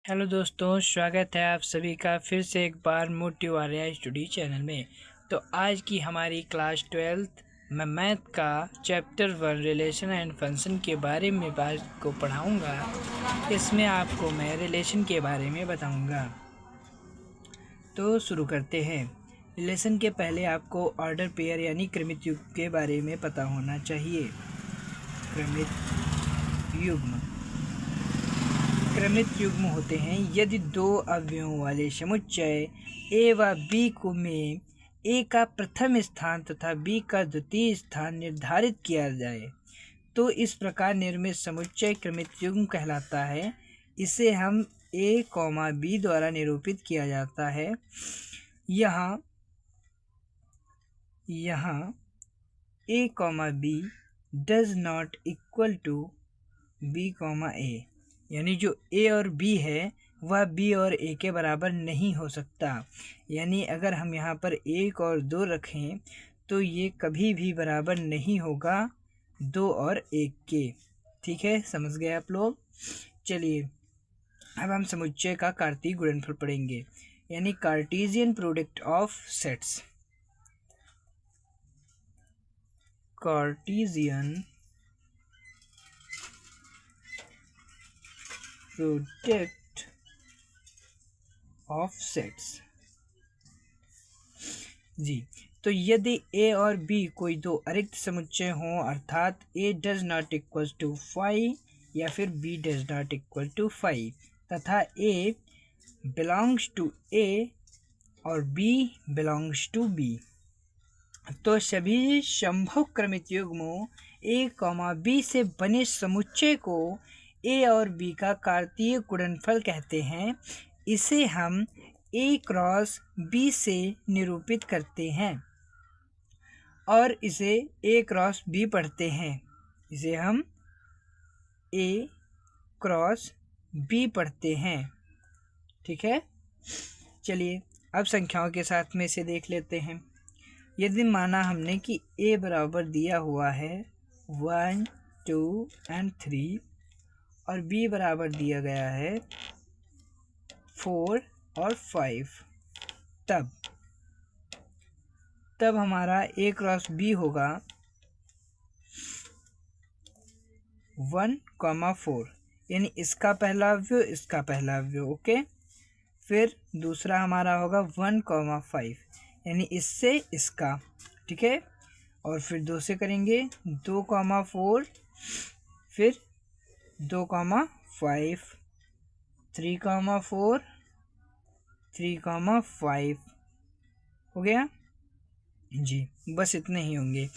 Hello दोस्तों, स्वागत है आप सभी का फिर से एक बार मोटिव आर्या स्टडी चैनल में। तो आज की हमारी क्लास 12th में मैथ का चैप्टर 1 रिलेशन एंड फंक्शन के बारे में बात को पढ़ाऊंगा। इसमें आपको मैं रिलेशन के बारे में बताऊंगा। तो शुरू करते हैं। रिलेशन के पहले आपको ऑर्डर पेयर यानी क्रमित युग्म के बारे में पता होना चाहिए। क्रमित युग्म होते हैं यदि दो अवयवों वाले समुच्चय ए व बी को में ए का प्रथम स्थान तथा बी का द्वितीय स्थान निर्धारित किया जाए तो इस प्रकार निर्मित समुच्चय क्रमित युग्म कहलाता है। इसे हम ए कॉमा बी द्वारा निरूपित किया जाता है। यहाँ A comma B does not equal to B comma A, यानी जो ए और बी है वह बी और ए के बराबर नहीं हो सकता। यानी अगर हम यहाँ पर 1 और 2 रखें तो ये कभी भी बराबर नहीं होगा 2 और 1 के। ठीक है, समझ गए आप लोग। चलिए अब हम समुच्चय का कार्तीय गुणनफल पढ़ेंगे, यानी Cartesian product of sets. Cartesian product of sets जी। तो यदि ए और बी कोई दो अरिक्त समुच्चय हों, अर्थात A does not equal to 5 या फिर B does not equal to 5 तथा ए बिलोंग्स टू ए और बी बिलोंग्स टू बी, तो सभी संभव क्रमित युग्मों ए कॉमा बी से बने समुच्चय को ए और बी का कार्तीय गुणनफल कहते हैं। इसे हम ए क्रॉस बी से निरूपित करते हैं और इसे ए क्रॉस बी पढ़ते हैं। इसे हम ए क्रॉस बी पढ़ते हैं। ठीक है, चलिए अब संख्याओं के साथ में इसे देख लेते हैं। यदि माना हमने कि ए बराबर दिया हुआ है 1, 2 and 3 और बी बराबर दिया गया है 4 और 5, तब हमारा ए क्रॉस बी होगा 1,4, यानी इसका पहला अवयव इसका पहला अवयव। ओके, फिर दूसरा हमारा होगा 1,5, यानी इससे इसका। ठीक है, और फिर 2 से करेंगे 2,4, फिर 2,5, 3,4, 3,5 हो गया जी। बस इतने ही होंगे।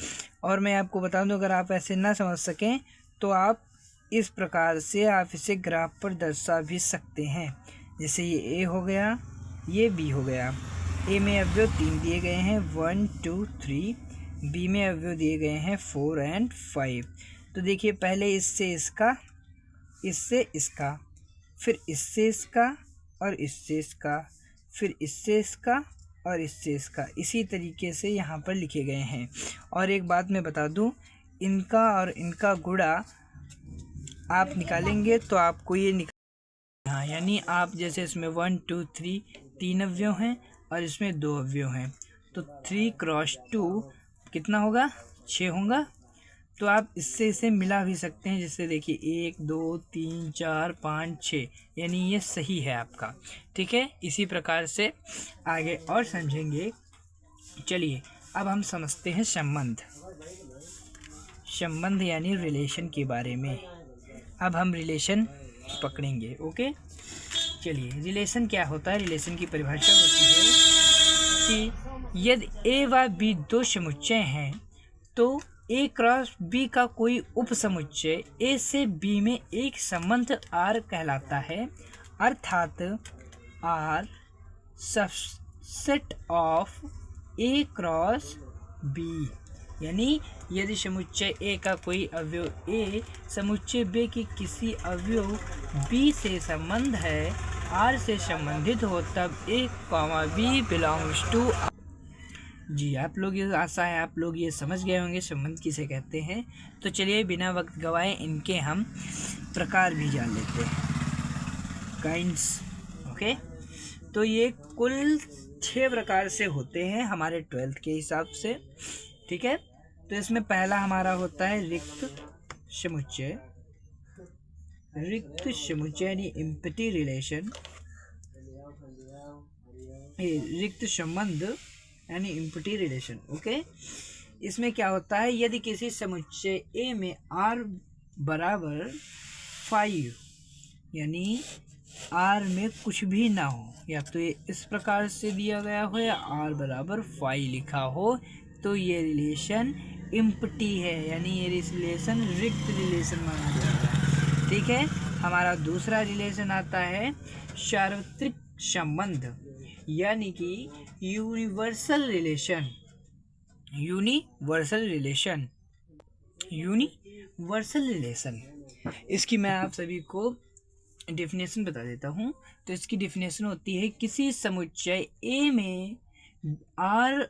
और मैं आपको बता दूं, अगर आप ऐसे ना समझ सकें तो आप इस प्रकार से आप इसे ग्राफ पर दर्शा भी सकते हैं। जैसे ये ए हो गया, ये बी हो गया। ए में अवयव 3 दिए गए हैं 1, 2, 3, बी में अवयव दिए गए हैं 4 and 5। तो देखिए पहले इससे इसका, इससे इसका, फिर इससे इसका और इससे इसका, फिर इससे इसका और इससे इसका, इसी तरीके से यहाँ पर लिखे गए हैं। और एक बात मैं बता दूँ, इनका और इनका गुणा आप निकालेंगे तो आपको ये हाँ, यानी आप जैसे इसमें 1, 2, 3 3 अवयव हैं और इसमें 2 अवयव हैं, तो 3 क्रॉस 2 कितना होगा, 6 होगा। तो आप इससे इसे मिला भी सकते हैं। जैसे देखिए 1, 2, 3, 4, 5, 6, यानी ये सही है आपका। ठीक है, इसी प्रकार से आगे और समझेंगे। चलिए अब हम समझते हैं संबंध यानी रिलेशन के बारे में। अब हम रिलेशन पकड़ेंगे। ओके, चलिए रिलेशन क्या होता है। रिलेशन की परिभाषा होती है कि यदि ए व बी दो समुच्चय हैं तो ए क्रॉस बी का कोई उप समुच्चय ए से बी में एक संबंध आर कहलाता है, अर्थात R subset of A cross B. यानी यदि समुच्चय ए का कोई अवयव ए समुच्चय बी की किसी अवयव बी से संबंध है, आर से संबंधित हो, तब ए कॉमा बी बिलोंग्स टू। जी, आप लोग ये आशा है आप लोग ये समझ गए होंगे संबंध किसे कहते हैं। तो चलिए बिना वक्त गवाए इनके हम प्रकार भी जान लेते हैं। काइंड्स। ओके, तो ये कुल 6 प्रकार से होते हैं हमारे 12th के हिसाब से। ठीक है, तो इसमें पहला हमारा होता है रिक्त समुच्चय। रिक्त समुच्चय यानी एम्प्टी रिलेशन, रिक्त संबंध यानी एम्प्टी रिलेशन। ओके, इसमें क्या होता है, यदि किसी समुच्चय A में R बराबर 5 यानी R में कुछ भी ना हो, या तो ये इस प्रकार से दिया गया हो या R बराबर 5 लिखा हो, तो ये रिलेशन एम्प्टी है, यानी ये रिलेशन रिक्त रिलेशन माना जाता है। ठीक है, हमारा दूसरा रिलेशन आता है सार्वत्रिक संबंध, यानी कि यूनिवर्सल रिलेशन। यूनिवर्सल रिलेशन इसकी मैं आप सभी को डेफिनेशन बता देता हूँ। तो इसकी डेफिनेशन होती है, किसी समुच्चय A में R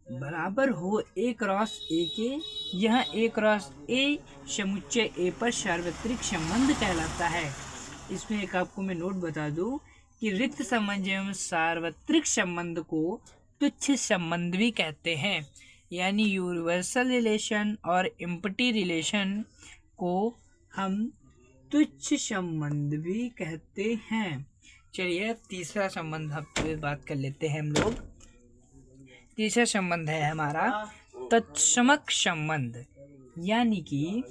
बराबर हो A क्रॉस A के, यह A क्रॉस A समुच्चय A पर सार्वत्रिक संबंध कहलाता है। इसमें एक आपको मैं नोट बता दूं कि रिक्त संबंध एवं सार्वत्रिक संबंध को तुच्छ संबंध भी कहते हैं, यानी यूनिवर्सल रिलेशन और एम्प्टी रिलेशन को हम तुच्छ संबंध भी कहते हैं। चलिए तीसरा संबंध हम बात कर लेते हैं हम लोग। तीसरा संबंध है हमारा तत्समक संबंध, यानी कि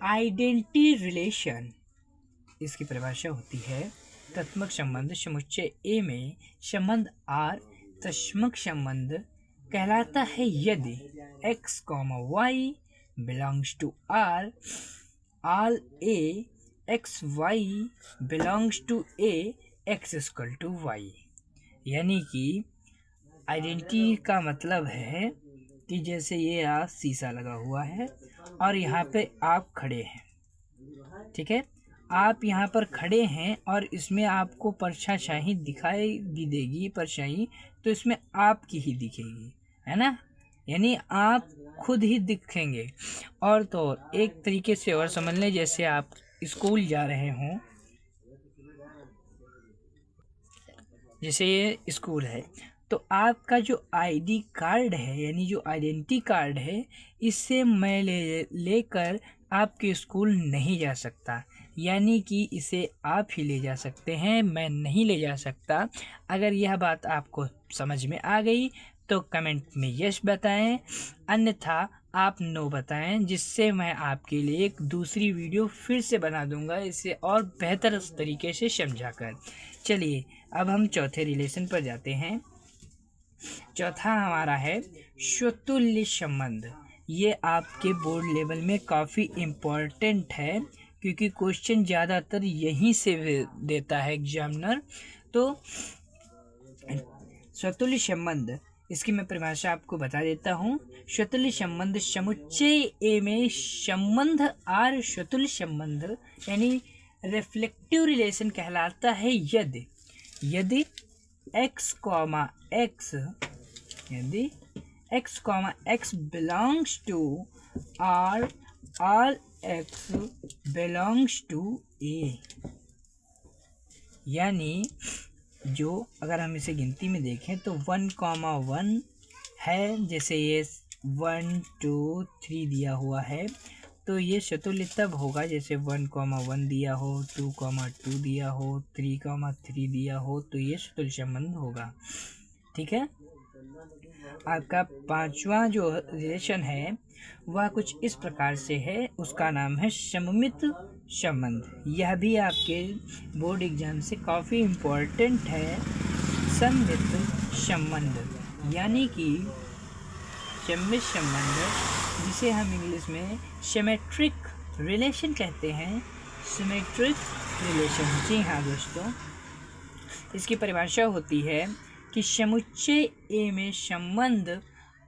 आइडेंटिटी रिलेशन। इसकी परिभाषा होती है, तत्समक संबंध समुच्चय A में संबंध R तत्समक संबंध कहलाता है यदि x, y belongs to R, all A x y belongs to A, x equal to y। यानी कि आइडेंटिटी का मतलब है कि जैसे ये आज शीशा लगा हुआ है और यहाँ पे आप खड़े हैं। ठीक है, आप यहाँ पर खड़े हैं और इसमें आपको परछाई दिखाई भी देगी, परछाई तो इसमें आपकी ही दिखेगी, है ना, यानी आप खुद ही दिखेंगे। और तो एक तरीके से और समझ लें, जैसे आप स्कूल जा रहे हों, जैसे ये स्कूल है, तो आपका जो आईडी कार्ड है यानी जो आइडेंटिटी कार्ड है, इससे मैं लेकर आपके स्कूल नहीं जा सकता, यानी कि इसे आप ही ले जा सकते हैं, मैं नहीं ले जा सकता। अगर यह बात आपको समझ में आ गई तो कमेंट में यस बताएं, अन्यथा आप नो बताएं, जिससे मैं आपके लिए एक दूसरी वीडियो फिर से बना दूंगा इसे और बेहतर तरीके से समझाकर। चलिए अब हम चौथे रिलेशन पर जाते हैं। चौथा हमारा है स्वतुल्य संबंध। ये आपके बोर्ड लेवल में काफ़ी इम्पोर्टेंट है, क्योंकि क्वेश्चन ज़्यादातर यहीं से देता है एग्जामिनर। तो स्वतुल्य संबंध, इसकी मैं परिभाषा आपको बता देता हूँ। स्वतुल्य संबंध समुच्चय A में संबंध R स्वतुल्य संबंध यानी रिफ्लेक्टिव रिलेशन कहलाता है यदि x, x belongs to R, all x belongs to A। यानी जो अगर हम इसे गिनती में देखें तो 1,1 है, जैसे ये 1, 2, 3 दिया हुआ है, तो ये स्वतुल्य तब होगा जैसे 1,1 दिया हो, 2,2 दिया हो, 3,3 दिया हो, तो ये स्वतुल्य संबंध होगा। ठीक है, आपका पांचवा जो रिलेशन है वह कुछ इस प्रकार से है, उसका नाम है सममित संबंध। यह भी आपके बोर्ड एग्जाम से काफ़ी इम्पोर्टेंट है। सममित संबंध यानी कि सममित संबंध, जिसे हम इंग्लिश में सिमेट्रिक रिलेशन कहते हैं। सिमेट्रिक रिलेशन, जी हाँ दोस्तों, इसकी परिभाषा होती है कि समुच्चय A में संबंध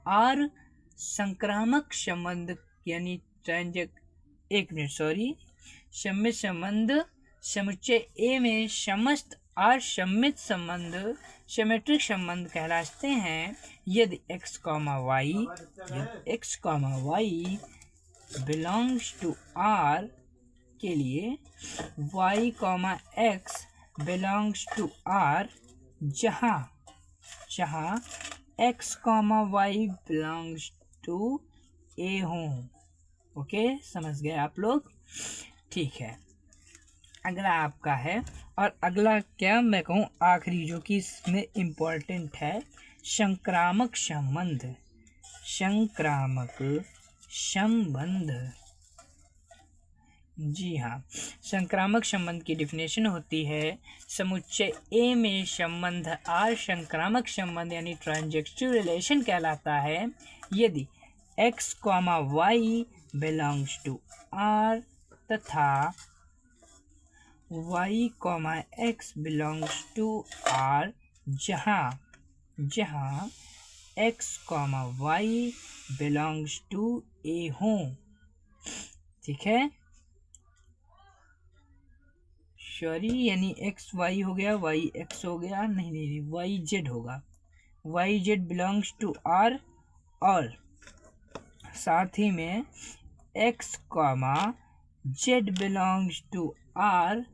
R संक्रामक संबंध यानी सममित संबंध समुच्चय A में समस्त R सममित संबंध सिमेट्रिक संबंध कहलाते हैं यदि x, y belongs to R के लिए y, x belongs to R जहाँ x, y belongs to A हों। ओके, समझ गए आप लोग? ठीक है, अगला आपका है, और अगला क्या मैं कहूँ आखिरी जो कि इसमें इम्पोर्टेंट है, संक्रामक संबंध। संक्रामक संबंध, जी हाँ, संक्रामक संबंध की डिफिनेशन होती है समुच्चय ए में संबंध आर संक्रामक संबंध यानी ट्रांजेक्टिव रिलेशन कहलाता है यदि x, y belongs to R तथा y, x belongs to R जहाँ x, y belongs to a हों। ठीक है, सॉरी, यानी एक्स वाई हो गया, वाई एक्स हो गया, नहीं वाई जेड होगा, Y Z belongs to R, और साथ ही में X, Z belongs to R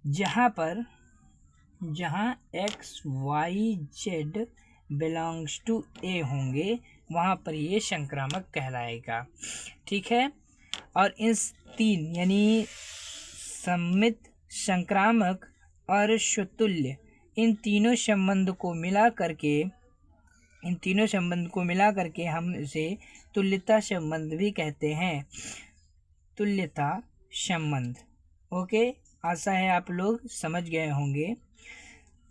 जहाँ X, Y, Z belongs to A होंगे, वहाँ पर ये संक्रामक कहलाएगा। ठीक है, और इस तीन यानी सम्मित, संक्रामक और सुतुल्य, इन तीनों संबंध को मिला करके हम इसे तुल्यता संबंध भी कहते हैं। तुल्यता संबंध। ओके, आशा है आप लोग समझ गए होंगे।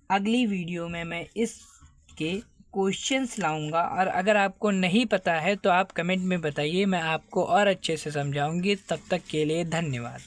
अगली वीडियो में मैं इसके क्वेश्चंस लाऊंगा, और अगर आपको नहीं पता है तो आप कमेंट में बताइए, मैं आपको और अच्छे से समझाऊंगी। तब तक के लिए धन्यवाद।